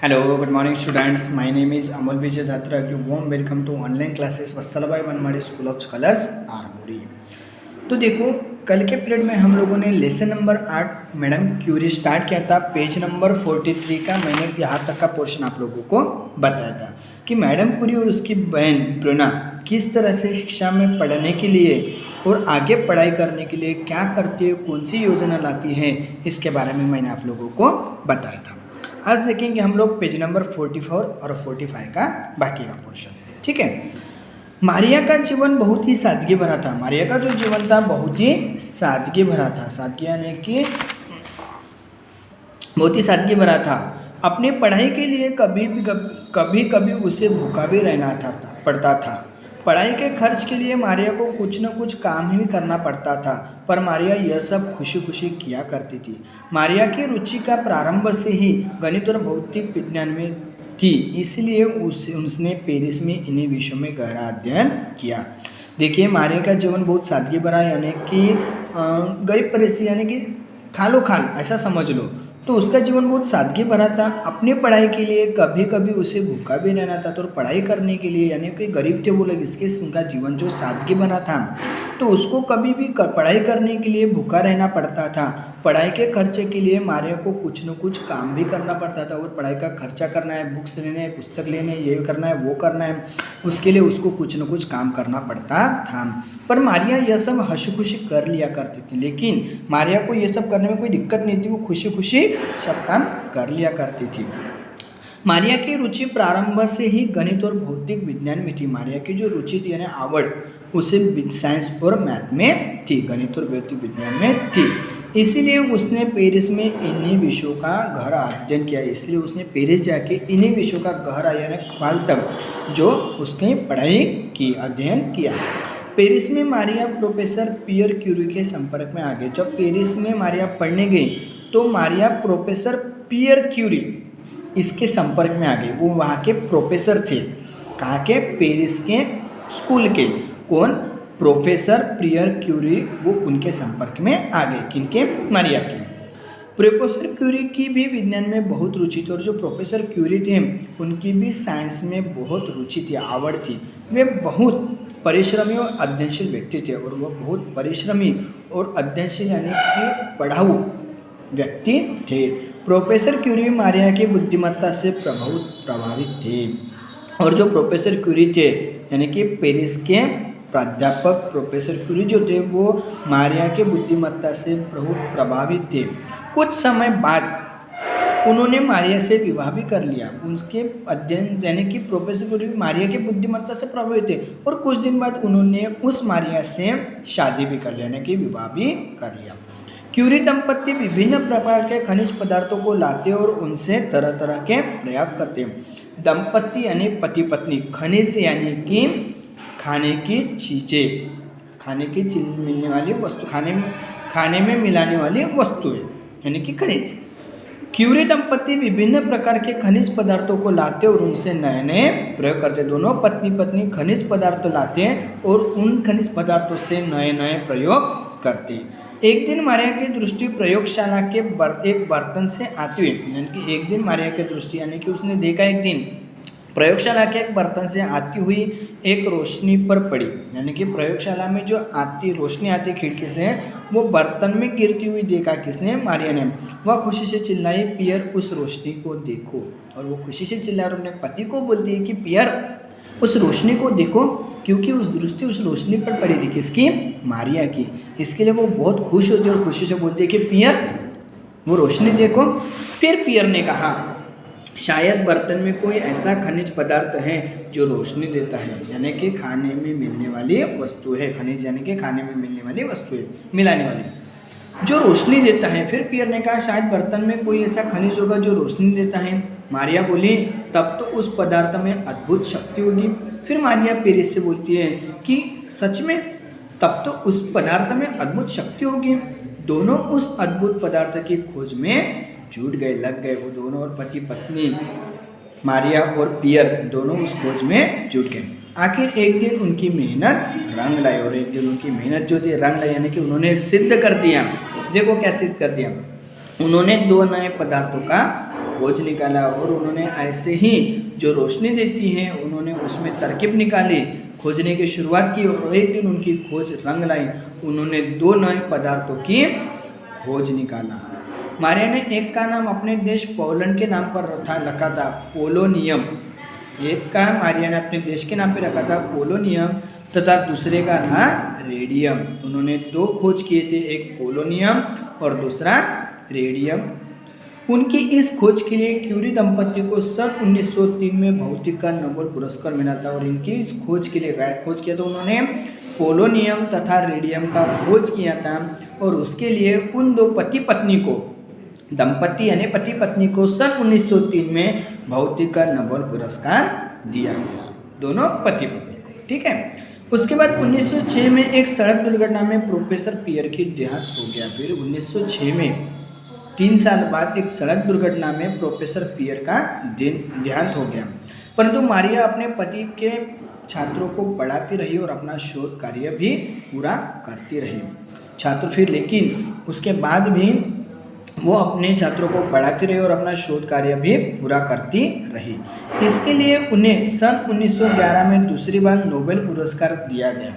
Hello, good morning students. My name is Amol Vijay Dhatra. You warm welcome to online classes Vatsalbhai Vanmadi School of Colours Armori. तो देखो, कल के period में हम लोगों ने lesson number 8 Madam Curie start किया था। पेज नंबर 43 का मैंने यहाँ तक का पोर्शन आप लोगों को बताया था कि मैडम क्यूरी और उसकी बहन ब्रूना किस तरह से शिक्षा में पढ़ने के लिए और आगे पढ़ाई करने के लिए क्या करती है, कौन सी योजना लाती है, इसके बारे में मैंने आप लोगों को बताया था। आज देखेंगे हम लोग पेज नंबर 44 और 45 का बाकी का पोर्शन। ठीक है। मारिया का जीवन बहुत ही सादगी भरा था। मारिया का जो जीवन था बहुत ही सादगी भरा था। सादगी यानी कि बहुत ही सादगी भरा था। अपनी पढ़ाई के लिए कभी कभी उसे भूखा भी रहना पड़ता था। पढ़ाई के खर्च के लिए मारिया को कुछ न कुछ काम ही करना पड़ता था, पर मारिया यह सब खुशी खुशी किया करती थी। मारिया की रुचि का प्रारंभ से ही गणित और भौतिक विज्ञान में थी, इसलिए उसने पेरिस में इन्हीं विषयों में गहरा अध्ययन किया। देखिए, मारिया का जीवन बहुत सादगी भरा, यानी कि गरीब परिस्थिति, यानी कि खालो खाल ऐसा समझ लो। तो उसका जीवन बहुत सादगी भरा था। अपनी पढ़ाई के लिए कभी कभी उसे भूखा भी रहना था, तो पढ़ाई करने के लिए, यानी कि गरीब थे वो लोग, इसके उनका जीवन जो सादगी भरा था, तो उसको कभी भी पढ़ाई करने के लिए भूखा रहना पड़ता था। पढ़ाई के खर्चे के लिए मारिया को कुछ न कुछ काम भी करना पड़ता था। और पढ़ाई का खर्चा करना है, बुक्स लेने हैं, पुस्तक लेने, ये करना है, वो करना है, उसके लिए उसको कुछ न कुछ काम करना पड़ता था। पर मारिया यह सब हंसी खुशी कर लिया करती थी। लेकिन मारिया को यह सब करने में कोई दिक्कत नहीं थी, वो खुशी खुशी सब काम कर लिया करती थी। मारिया की रुचि प्रारंभ से ही गणित और भौतिक विज्ञान में थी। मारिया की जो रुचि थी, यानी आवड़, उसे साइंस और मैथ में थी, गणित और भौतिक विज्ञान में थी। इसीलिए उसने पेरिस में इन्हीं विषयों का गहरा अध्ययन किया। इसलिए उसने पेरिस जाके इन्हीं विषयों का गहरा, यानी काल तक जो उसने पढ़ाई की, अध्ययन किया। पेरिस में मारिया प्रोफेसर पियर क्यूरी के संपर्क में आ गई। जब पेरिस में मारिया पढ़ने गई तो मारिया प्रोफेसर पियर क्यूरी इसके संपर्क में आ गई। वो वहाँ के प्रोफेसर थे। कहाँ के? पेरिस के स्कूल के। कौन? प्रोफेसर पियर क्यूरी, वो उनके संपर्क में आ गए। किनके? मारिया के। प्रोफेसर क्यूरी की भी विज्ञान में बहुत रुचि थी, और जो प्रोफेसर क्यूरी थे उनकी भी साइंस में बहुत रुचि थी, आवड़ थी। वे बहुत परिश्रमी और अध्ययनशील व्यक्ति थे, और वह बहुत परिश्रमी और अध्ययनशील, यानी कि पढ़ाऊ व्यक्ति थे। प्रोफेसर क्यूरी मारिया की बुद्धिमत्ता से प्रभावित थे। और जो प्रोफेसर क्यूरी थे, यानी कि पेरिस के प्राध्यापक प्रोफेसर क्यूरी जो थे, वो मारिया के बुद्धिमत्ता से बहुत प्रभावित थे। कुछ समय बाद उन्होंने मारिया से विवाह भी कर लिया। उनके अध्ययन, यानी कि प्रोफेसर क्यूरी मारिया के बुद्धिमत्ता से प्रभावित थे, और कुछ दिन बाद उन्होंने उस मारिया से शादी भी कर लिया, यानी कि विवाह भी कर लिया। क्यूरी दंपत्ति विभिन्न प्रकार के खनिज पदार्थों को लाते और उनसे तरह तरह के प्रयोग करते। दंपत्ति यानी पति पत्नी, खनिज यानी कि खाने की चीज़ें, खाने की चीज मिलने वाली वस्तु, खाने में मिलाने वाली वस्तुएं, यानी कि खनिज। क्यूरी दंपत्ति विभिन्न प्रकार के खनिज पदार्थों को लाते और उनसे नए नए प्रयोग करते। दोनों पत्नी पत्नी खनिज पदार्थ लाते हैं और उन खनिज पदार्थों से नए नए प्रयोग करते हैं। एक दिन मारिया की दृष्टि प्रयोगशाला के एक बर्तन से आती हुई, यानी कि एक दिन मारिया की दृष्टि, यानी कि उसने देखा एक दिन प्रयोगशाला के एक बर्तन से आती हुई एक रोशनी पर पड़ी। यानी कि प्रयोगशाला में जो रोशनी आती खिड़की से, वो बर्तन में गिरती हुई देखा। किसने? मारिया ने। वह खुशी से चिल्लाई, पियर उस रोशनी को देखो। और वो खुशी से चिल्ला और अपने पति को बोलती है कि पियर उस रोशनी को देखो, क्योंकि उस दृष्टि उस रोशनी पर पड़ी थी। किसकी? मारिया की। इसके लिए वो बहुत खुश होती है और खुशी से बोलती है कि पियर वो रोशनी देखो। फिर पियर ने कहा, शायद बर्तन में कोई ऐसा खनिज पदार्थ है जो रोशनी देता है, यानी कि खाने में मिलने वाली वस्तु है। खनिज यानी कि खाने में मिलने वाली वस्तु है, मिलाने वाली, जो रोशनी देता है। फिर पियर ने कहा, शायद बर्तन में कोई ऐसा खनिज होगा जो रोशनी देता है। मारिया बोली, तब तो उस पदार्थ में अद्भुत शक्ति होगी। फिर मारिया पेरिस से बोलती है कि सच में? तब तो उस पदार्थ में अद्भुत शक्ति होगी। दोनों उस अद्भुत पदार्थ की खोज में जुट गए, लग गए। वो दोनों, और पति पत्नी मारिया और पियर दोनों उस खोज में जुट गए। आखिर एक दिन उनकी मेहनत रंग लाई, और एक दिन उनकी मेहनत जो थी रंग लाई, यानी कि उन्होंने सिद्ध कर दिया। देखो क्या सिद्ध कर दिया, उन्होंने दो नए पदार्थों का खोज निकाला और उन्होंने ऐसे ही जो रोशनी देती है उन्होंने उसमें तरकीब निकाली, खोजने की शुरुआत की और एक दिन उनकी खोज रंग लाई। उन्होंने 2 नए पदार्थों की खोज निकाला। मारिया ने एक का नाम अपने देश पोलैंड के नाम पर रखा था, पोलोनियम। एक का मारिया ने अपने देश के नाम पे रखा था पोलोनियम तथा दूसरे का था रेडियम। उन्होंने 2 खोज किए थे, एक पोलोनियम और दूसरा रेडियम। उनकी इस खोज के लिए क्यूरी दंपति को सन 1903 में भौतिक का नोबेल पुरस्कार मिला था। और इनकी इस खोज के लिए खोज किया तो उन्होंने पोलोनियम तथा रेडियम का खोज किया था और उसके लिए उन 2 पति पत्नी को, दंपति यानी पति पत्नी को सन 1903 में भौतिक का नोबेल पुरस्कार दिया गया, दोनों पति पत्नी को। ठीक है, उसके बाद 1906 में एक सड़क दुर्घटना में प्रोफेसर पियर की देहांत हो गया। फिर 1906 में 3 साल बाद एक सड़क दुर्घटना में प्रोफेसर पियर का देहांत हो गया। परंतु मारिया अपने पति के छात्रों को पढ़ाती रही और अपना शोध कार्य भी पूरा करती रही। छात्र फिर लेकिन उसके बाद भी वो अपने छात्रों को पढ़ाती रही और अपना शोध कार्य भी पूरा करती रही। इसके लिए उन्हें सन 1911 में दूसरी बार नोबेल पुरस्कार दिया गया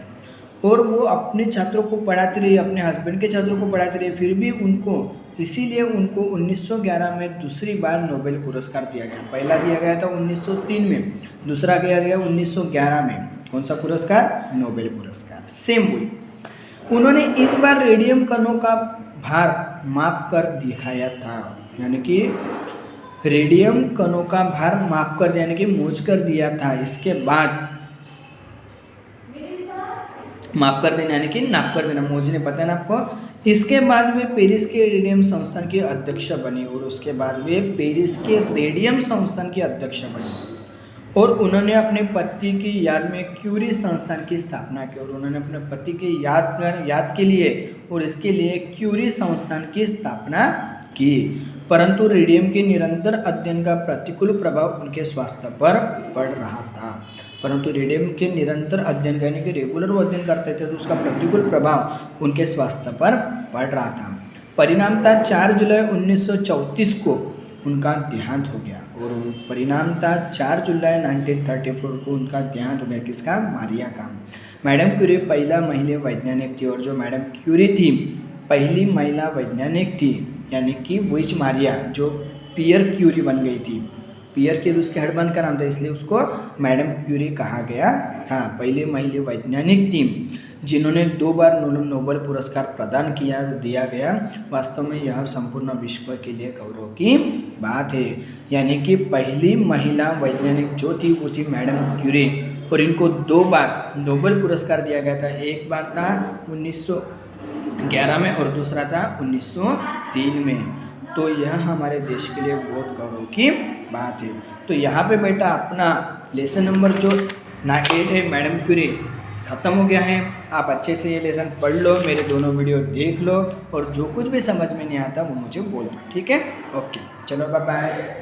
और वो अपने छात्रों को पढ़ाती रही, अपने हस्बैंड के छात्रों को पढ़ाती रही, फिर भी उनको इसीलिए उनको 1911 में दूसरी बार नोबेल पुरस्कार दिया गया। पहला दिया गया था 1903 में, दूसरा दिया गया 1911 में। कौन सा पुरस्कार? नोबेल पुरस्कार। सेम हुई। उन्होंने इस बार रेडियम कणों का भार माप कर दिखाया था, यानी कि रेडियम कणों का भार माप कर यानी कि मोज कर दिया था। इसके बाद माप कर देना यानी कि नाप कर देना, मोजने पता है ना आपको। इसके बाद वे पेरिस के रेडियम संस्थान के अध्यक्ष बनी और उसके बाद वे पेरिस के रेडियम संस्थान के अध्यक्ष बनी और उन्होंने अपने पति की याद में क्यूरी संस्थान की स्थापना की। और उन्होंने अपने पति के याद के लिए और इसके लिए क्यूरी संस्थान की स्थापना की। परंतु रेडियम के निरंतर अध्ययन का प्रतिकूल प्रभाव उनके स्वास्थ्य पर पड़ रहा था। परंतु रेडियम के निरंतर अध्ययन यानी कि रेगुलर वो अध्ययन करते थे तो उसका प्रतिकूल प्रभाव उनके स्वास्थ्य पर पड़ रहा था। परिणाम था 4 जुलाई 1934 को उनका देहांत हो गया और परिणाम था 4 जुलाई 1934 को उनका देहांत हो गया। किसका? मारिया का। मैडम क्यूरी पहला महिला वैज्ञानिक थी और जो मैडम क्यूरी थी पहली महिला वैज्ञानिक थी, यानी कि वुइच मारिया जो पियर क्यूरी बन गई थी। पियर क्यूरी उसके हस्बैंड का नाम था, इसलिए उसको मैडम क्यूरी कहा गया था। पहली महिला वैज्ञानिक थी जिन्होंने 2 बार नोबेल पुरस्कार प्रदान दिया गया। वास्तव में यह संपूर्ण विश्व के लिए गौरव की बात है, यानी कि पहली महिला वैज्ञानिक जो थी वो थी मैडम क्यूरी और इनको 2 बार नोबेल पुरस्कार दिया गया था। एक बार था 1911 में और दूसरा था 1903 में। तो यह हमारे देश के लिए बहुत गौरव की बात है। तो यहाँ पे बेटा अपना लेसन नंबर जो 8 है मैडम क्यूरी ख़त्म हो गया है। आप अच्छे से ये लेसन पढ़ लो, मेरे दोनों वीडियो देख लो और जो कुछ भी समझ में नहीं आता वो मुझे बोल दो। ठीक है, ओके, चलो बाय बाय।